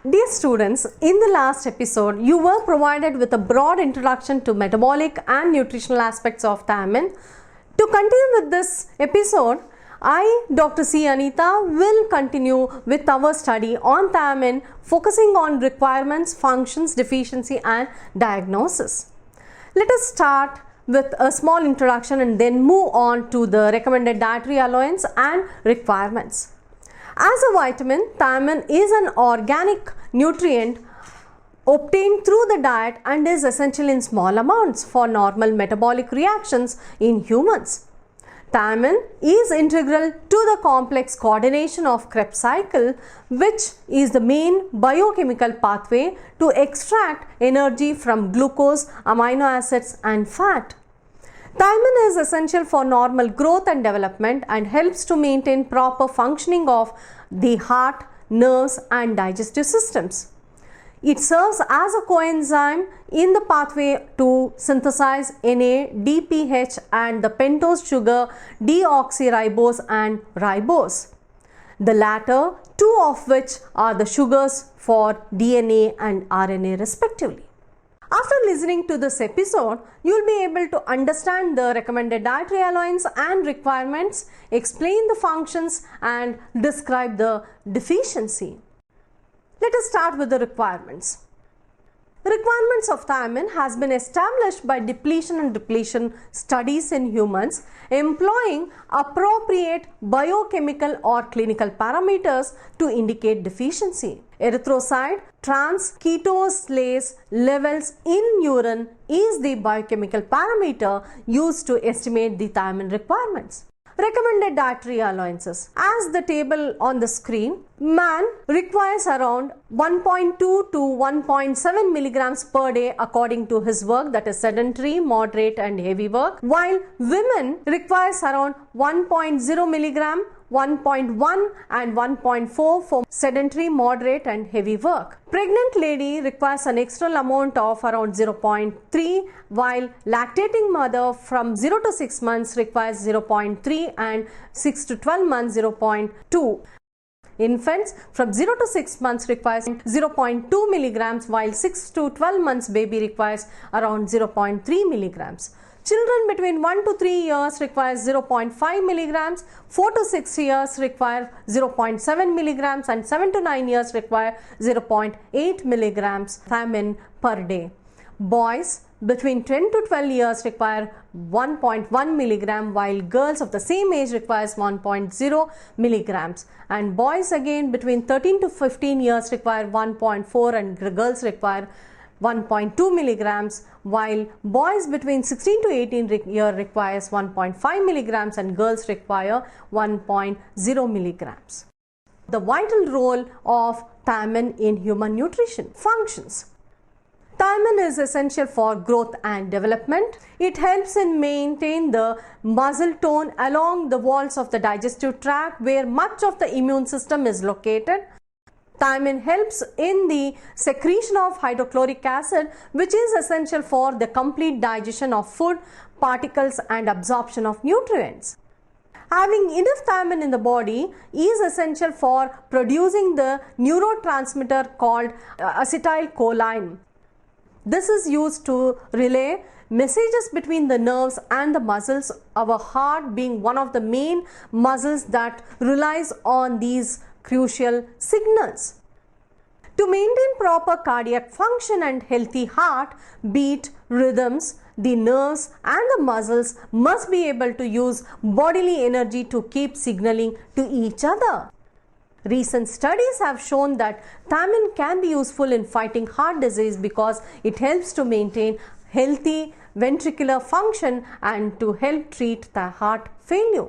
Dear students, in the last episode, you were provided with a broad introduction to metabolic and nutritional aspects of thiamine. To continue with this episode, I, Dr. C. Anita, will continue with our study on thiamine, focusing on requirements, functions, deficiency and diagnosis. Let us start with a small introduction and then move on to the recommended dietary allowance and requirements. As a vitamin, thiamine is an organic nutrient obtained through the diet and is essential in small amounts for normal metabolic reactions in humans. Thiamine is integral to the complex coordination of Krebs cycle, which is the main biochemical pathway to extract energy from glucose, amino acids and fat. Thiamine is essential for normal growth and development and helps to maintain proper functioning of the heart, nerves and digestive systems. It serves as a coenzyme in the pathway to synthesize Na, DPH and the pentose sugar deoxyribose and ribose. The latter two of which are the sugars for DNA and RNA respectively. After listening to this episode, you will be able to understand the recommended dietary allowance and requirements, explain the functions and describe the deficiency. Let us start with the requirements. The requirements of thiamine has been established by depletion and repletion studies in humans employing appropriate biochemical or clinical parameters to indicate deficiency. Erythrocyte trans-ketose levels in urine is the biochemical parameter used to estimate the thiamine requirements. Recommended dietary allowances. As the table on the screen, man requires around 1.2 to 1.7 milligrams per day according to his work, that is sedentary, moderate and heavy work, while women requires around 1.0 milligram, 1.1 and 1.4 for sedentary, moderate and heavy work. Pregnant lady requires an external amount of around 0.3, while lactating mother from 0 to 6 months requires 0.3 and 6 to 12 months 0.2. Infants from 0 to 6 months requires 0.2 milligrams, while 6 to 12 months baby requires around 0.3 milligrams. Children between 1 to 3 years require 0.5 milligrams, 4 to 6 years require 0.7 milligrams and 7 to 9 years require 0.8 milligrams thiamine per day. Boys between 10 to 12 years require 1.1 milligram, while girls of the same age requires 1.0 milligrams, and boys again between 13 to 15 years require 1.4 and girls require 1.2 milligrams, while boys between 16 to 18 years requires 1.5 milligrams and girls require 1.0 milligrams. The vital role of thiamine in human nutrition. Functions. Thiamine is essential for growth and development. It helps in maintain the muscle tone along the walls of the digestive tract where much of the immune system is located. Thiamine helps in the secretion of hydrochloric acid, which is essential for the complete digestion of food, particles and absorption of nutrients. Having enough thiamine in the body is essential for producing the neurotransmitter called acetylcholine. This is used to relay messages between the nerves and the muscles, our heart being one of the main muscles that relies on these crucial signals. To maintain proper cardiac function and healthy heart beat rhythms, the nerves and the muscles must be able to use bodily energy to keep signaling to each other. Recent studies have shown that thiamine can be useful in fighting heart disease because it helps to maintain healthy ventricular function and to help treat the heart failure.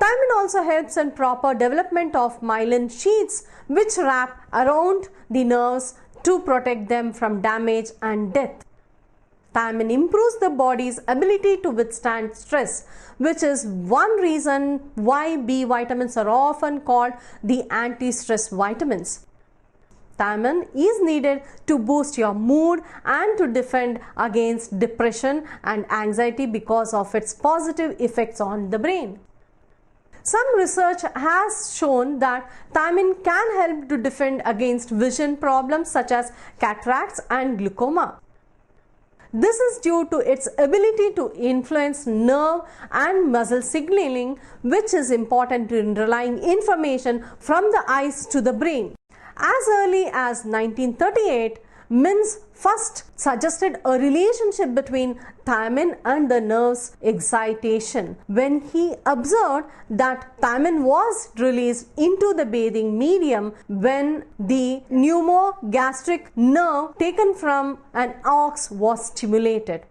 Thiamine also helps in proper development of myelin sheaths which wrap around the nerves to protect them from damage and death. Thiamine improves the body's ability to withstand stress, which is one reason why B vitamins are often called the anti-stress vitamins. Thiamine is needed to boost your mood and to defend against depression and anxiety because of its positive effects on the brain. Some research has shown that thiamine can help to defend against vision problems such as cataracts and glaucoma. This is due to its ability to influence nerve and muscle signaling, which is important in relaying information from the eyes to the brain. As early as 1938, Mintz first suggested a relationship between thiamine and the nerve's excitation when he observed that thiamine was released into the bathing medium when the pneumogastric nerve taken from an ox was stimulated.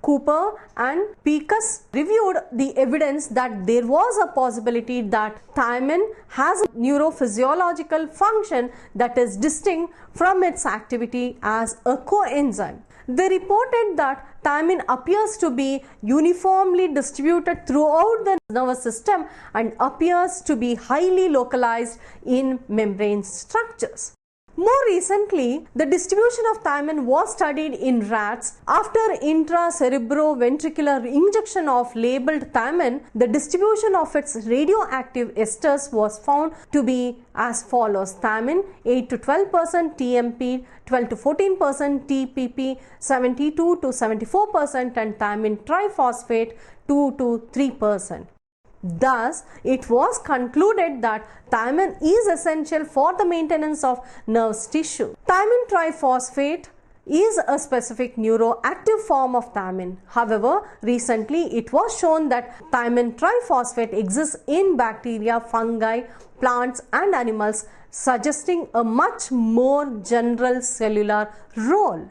Cooper and Pecos reviewed the evidence that there was a possibility that thiamine has a neurophysiological function that is distinct from its activity as a coenzyme. They reported that thiamine appears to be uniformly distributed throughout the nervous system and appears to be highly localized in membrane structures. More recently, the distribution of thiamine was studied in rats. After intracerebroventricular injection of labeled thiamine, the distribution of its radioactive esters was found to be as follows: thiamine 8 to 12%, TMP 12 to 14%, TPP 72 to 74%, and thiamine triphosphate 2 to 3%. Thus, it was concluded that thiamine is essential for the maintenance of nerve tissue. Thiamine triphosphate is a specific neuroactive form of thiamine. However, recently it was shown that thiamine triphosphate exists in bacteria, fungi, plants and animals, suggesting a much more general cellular role.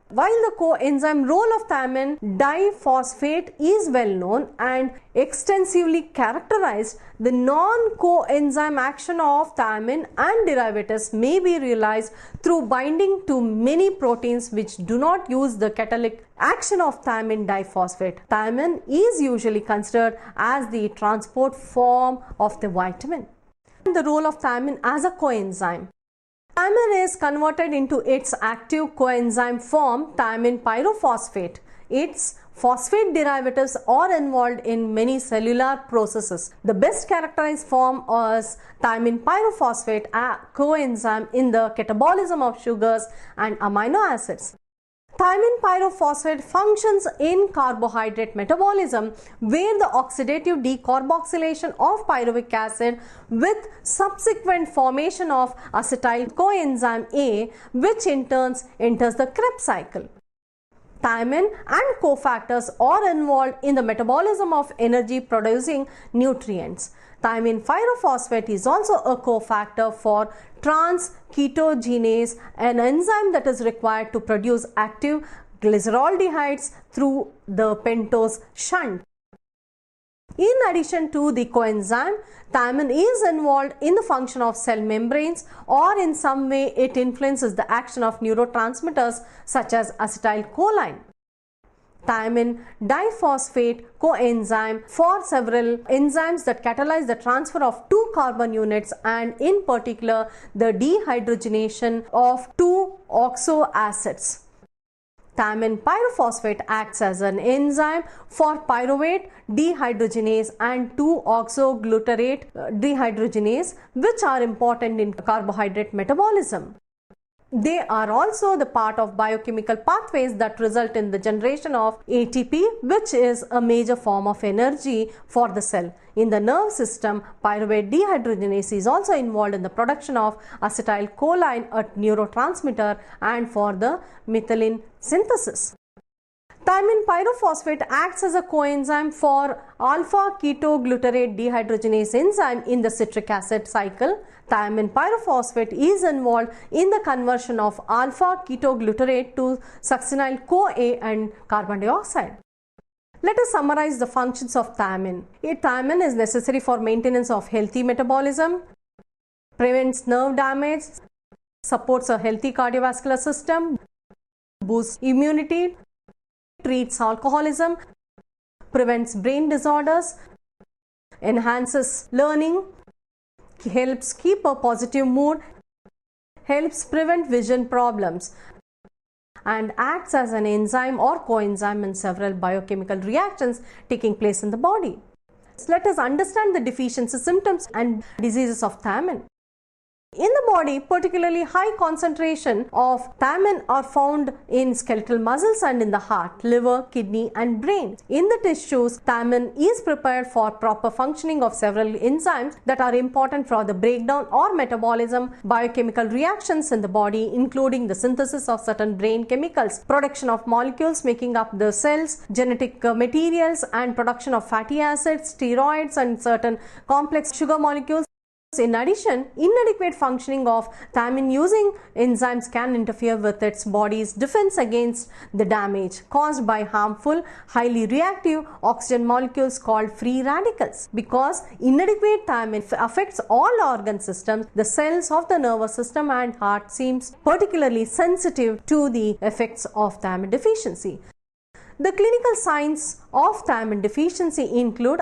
While the coenzyme role of thiamine diphosphate is well known and extensively characterized, the non-coenzyme action of thiamine and derivatives may be realized through binding to many proteins which do not use the catalytic action of thiamine diphosphate. Thiamine is usually considered as the transport form of the vitamin. The role of thiamine as a coenzyme. Thiamine is converted into its active coenzyme form, thiamine pyrophosphate. Its phosphate derivatives are involved in many cellular processes. The best characterized form is thiamine pyrophosphate, a coenzyme in the catabolism of sugars and amino acids. Thiamine pyrophosphate functions in carbohydrate metabolism, where the oxidative decarboxylation of pyruvic acid with subsequent formation of acetyl coenzyme A, which in turn enters the Krebs cycle. Thiamine and cofactors are involved in the metabolism of energy producing nutrients. Thiamine pyrophosphate is also a cofactor for trans-ketogenase, an enzyme that is required to produce active glyceraldehydes through the pentose shunt. In addition to the coenzyme, thiamine is involved in the function of cell membranes, or in some way it influences the action of neurotransmitters such as acetylcholine. Thiamine diphosphate coenzyme for several enzymes that catalyze the transfer of two carbon units, and in particular the dehydrogenation of two oxo acids. Thiamine pyrophosphate acts as an enzyme for pyruvate dehydrogenase and 2-oxoglutarate dehydrogenase, which are important in carbohydrate metabolism. They are also the part of biochemical pathways that result in the generation of ATP, which is a major form of energy for the cell. In the nerve system, pyruvate dehydrogenase is also involved in the production of acetylcholine, a neurotransmitter, and for the methylene synthesis. Thiamine pyrophosphate acts as a coenzyme for alpha-ketoglutarate dehydrogenase enzyme in the citric acid cycle. Thiamine pyrophosphate is involved in the conversion of alpha-ketoglutarate to succinyl-CoA and carbon dioxide. Let us summarize the functions of thiamine. Thiamine is necessary for maintenance of healthy metabolism, prevents nerve damage, supports a healthy cardiovascular system, boosts immunity, treats alcoholism, prevents brain disorders, enhances learning, helps keep a positive mood, helps prevent vision problems, and acts as an enzyme or coenzyme in several biochemical reactions taking place in the body. Let us understand the deficiency symptoms and diseases of thiamine. In the body, particularly high concentration of thiamine are found in skeletal muscles and in the heart, liver, kidney and brain. In the tissues, thiamine is prepared for proper functioning of several enzymes that are important for the breakdown or metabolism, biochemical reactions in the body, including the synthesis of certain brain chemicals, production of molecules making up the cells, genetic materials and production of fatty acids, steroids and certain complex sugar molecules. In addition, inadequate functioning of thiamine using enzymes can interfere with its body's defense against the damage caused by harmful, highly reactive oxygen molecules called free radicals. Because inadequate thiamine affects all organ systems, the cells of the nervous system and heart seems particularly sensitive to the effects of thiamine deficiency. The clinical signs of thiamine deficiency include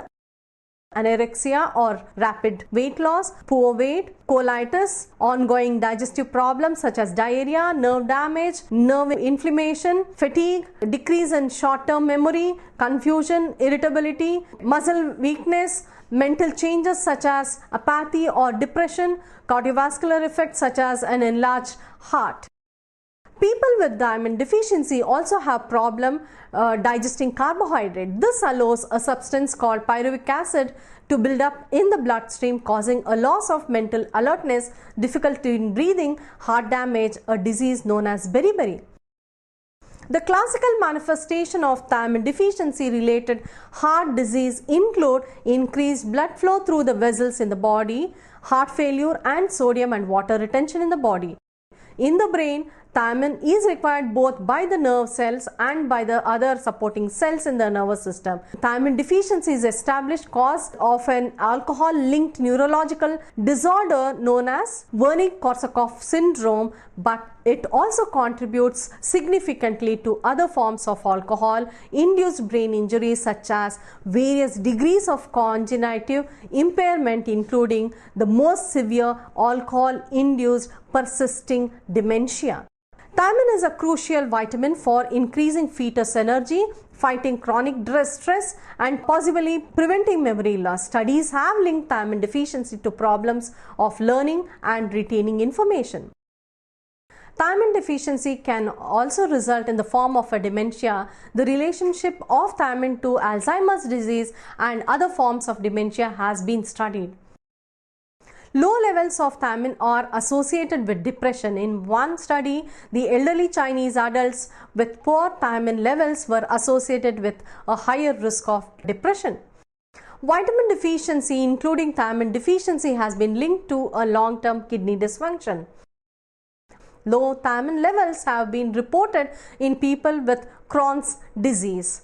anorexia or rapid weight loss, poor weight, colitis, ongoing digestive problems such as diarrhea, nerve damage, nerve inflammation, fatigue, decrease in short-term memory, confusion, irritability, muscle weakness, mental changes such as apathy or depression, cardiovascular effects such as an enlarged heart. People with thiamine deficiency also have problem digesting carbohydrate. This allows a substance called pyruvic acid to build up in the bloodstream, causing a loss of mental alertness, difficulty in breathing, heart damage, a disease known as beriberi. The classical manifestation of thiamine deficiency related heart disease include increased blood flow through the vessels in the body, heart failure and sodium and water retention in the body. In the brain, thiamine is required both by the nerve cells and by the other supporting cells in the nervous system. Thiamine deficiency is established cause of an alcohol-linked neurological disorder known as Wernicke-Korsakoff syndrome, but it also contributes significantly to other forms of alcohol-induced brain injuries such as various degrees of congenital impairment, including the most severe alcohol-induced persisting dementia. Thiamine is a crucial vitamin for increasing fetus energy, fighting chronic stress and possibly preventing memory loss. Studies have linked thiamine deficiency to problems of learning and retaining information. Thiamine deficiency can also result in the form of a dementia. The relationship of thiamine to Alzheimer's disease and other forms of dementia has been studied. Low levels of thiamine are associated with depression. In one study, the elderly Chinese adults with poor thiamine levels were associated with a higher risk of depression. Vitamin deficiency, including thiamine deficiency, has been linked to a long-term kidney dysfunction. Low thiamine levels have been reported in people with Crohn's disease.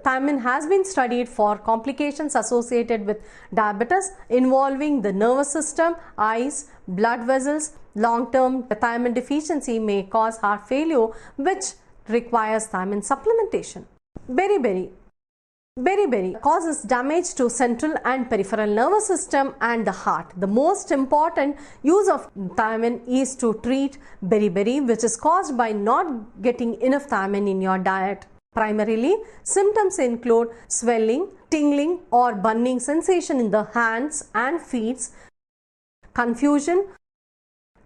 Thiamine has been studied for complications associated with diabetes involving the nervous system, eyes, blood vessels. Long-term thiamine deficiency may cause heart failure, which requires thiamine supplementation. Beriberi. Beriberi causes damage to central and peripheral nervous system and the heart. The most important use of thiamine is to treat beriberi, which is caused by not getting enough thiamine in your diet. Primarily, symptoms include swelling, tingling or burning sensation in the hands and feet, confusion,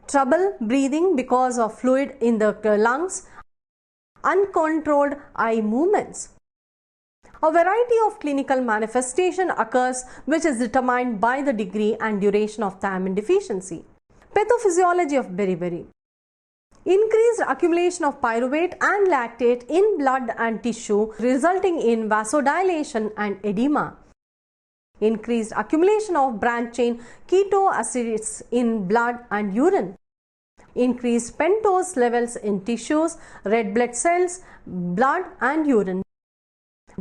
trouble breathing because of fluid in the lungs, uncontrolled eye movements. A variety of clinical manifestation occurs which is determined by the degree and duration of thiamine deficiency. Pathophysiology of Beriberi. Increased accumulation of pyruvate and lactate in blood and tissue resulting in vasodilation and edema. Increased accumulation of branched chain keto acids in blood and urine. Increased pentose levels in tissues, red blood cells, blood and urine.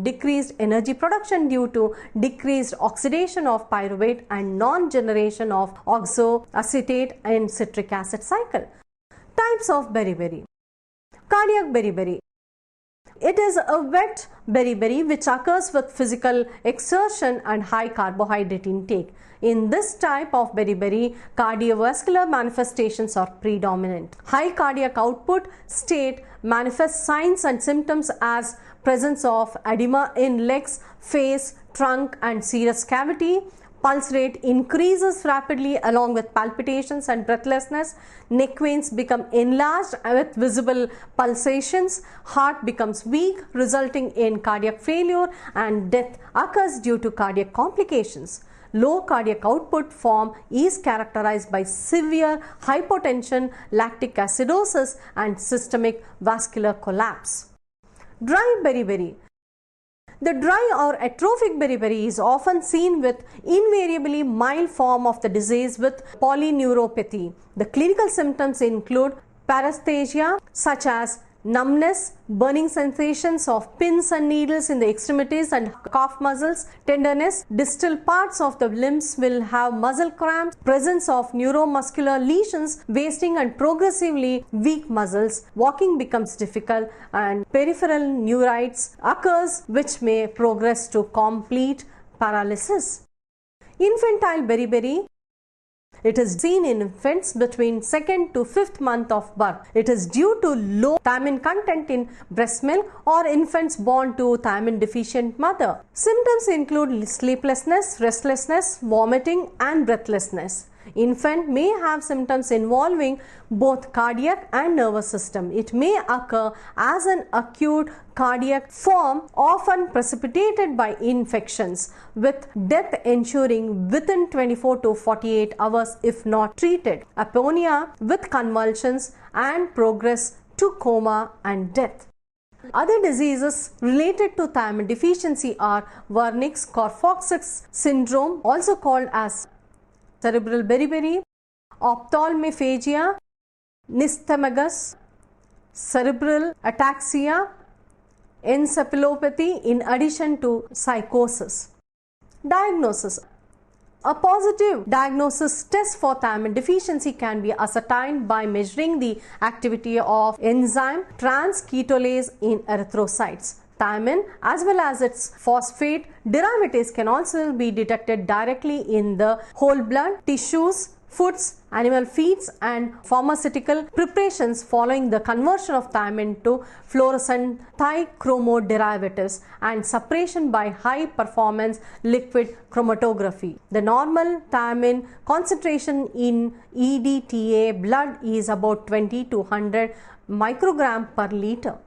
Decreased energy production due to decreased oxidation of pyruvate and non-generation of oxoacetate and citric acid cycle. Types of beriberi. Cardiac beriberi. It is a wet beriberi which occurs with physical exertion and high carbohydrate intake. In this type of beriberi, cardiovascular manifestations are predominant. High cardiac output state manifests signs and symptoms as presence of edema in legs, face, trunk and serous cavity. Pulse rate increases rapidly along with palpitations and breathlessness. Neck veins become enlarged with visible pulsations. Heart becomes weak, resulting in cardiac failure, and death occurs due to cardiac complications. Low cardiac output form is characterized by severe hypotension, lactic acidosis, and systemic vascular collapse. Dry beriberi. The dry or atrophic beriberi is often seen with invariably mild form of the disease with polyneuropathy. The clinical symptoms include paresthesia such as numbness, burning sensations of pins and needles in the extremities and calf muscles, tenderness, distal parts of the limbs will have muscle cramps, presence of neuromuscular lesions, wasting and progressively weak muscles, walking becomes difficult, and peripheral neurites occurs which may progress to complete paralysis. Infantile beriberi. It is seen in infants between 2nd to 5th month of birth. It is due to low thiamine content in breast milk or infants born to thiamine deficient mother. Symptoms include sleeplessness, restlessness, vomiting, and breathlessness. Infant may have symptoms involving both cardiac and nervous system. It may occur as an acute cardiac form, often precipitated by infections, with death ensuing within 24 to 48 hours if not treated. Aponia with convulsions and progress to coma and death. Other diseases related to thiamine deficiency are Wernicke-Korsakoff syndrome, also called as cerebral beriberi, ophthalmophagia, nystagmus, cerebral ataxia, encephalopathy in addition to psychosis. Diagnosis. A positive diagnosis test for thiamine deficiency can be ascertained by measuring the activity of enzyme transketolase in erythrocytes. Thiamine as well as its phosphate derivatives can also be detected directly in the whole blood, tissues, foods, animal feeds, and pharmaceutical preparations following the conversion of thiamine to fluorescent thichromo derivatives and separation by high performance liquid chromatography. The normal thiamine concentration in EDTA blood is about 20 to 100 microgram per liter.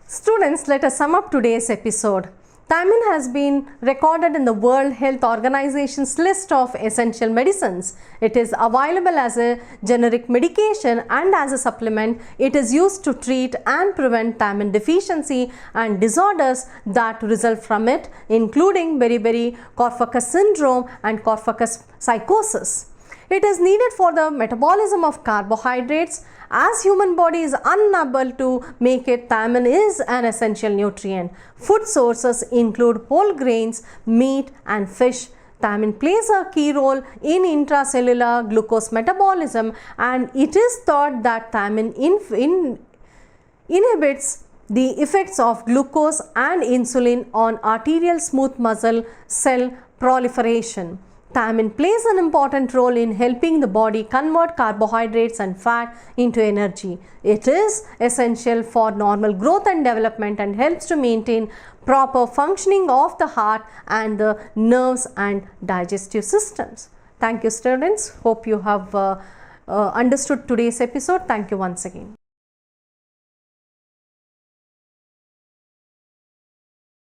Students, let us sum up today's episode. Thiamine has been recorded in the World Health Organization's list of essential medicines. It is available as a generic medication and as a supplement. It is used to treat and prevent thiamine deficiency and disorders that result from it, including Beriberi-Korsakoff syndrome and Korsakoff psychosis. It is needed for the metabolism of carbohydrates. As human body is unable to make it, thiamine is an essential nutrient. Food sources include whole grains, meat, and fish. Thiamine plays a key role in intracellular glucose metabolism, and it is thought that thiamine inhibits the effects of glucose and insulin on arterial smooth muscle cell proliferation. Thiamine plays an important role in helping the body convert carbohydrates and fat into energy. It is essential for normal growth and development and helps to maintain proper functioning of the heart and the nerves and digestive systems. Thank you, students. Hope you have understood today's episode. Thank you once again.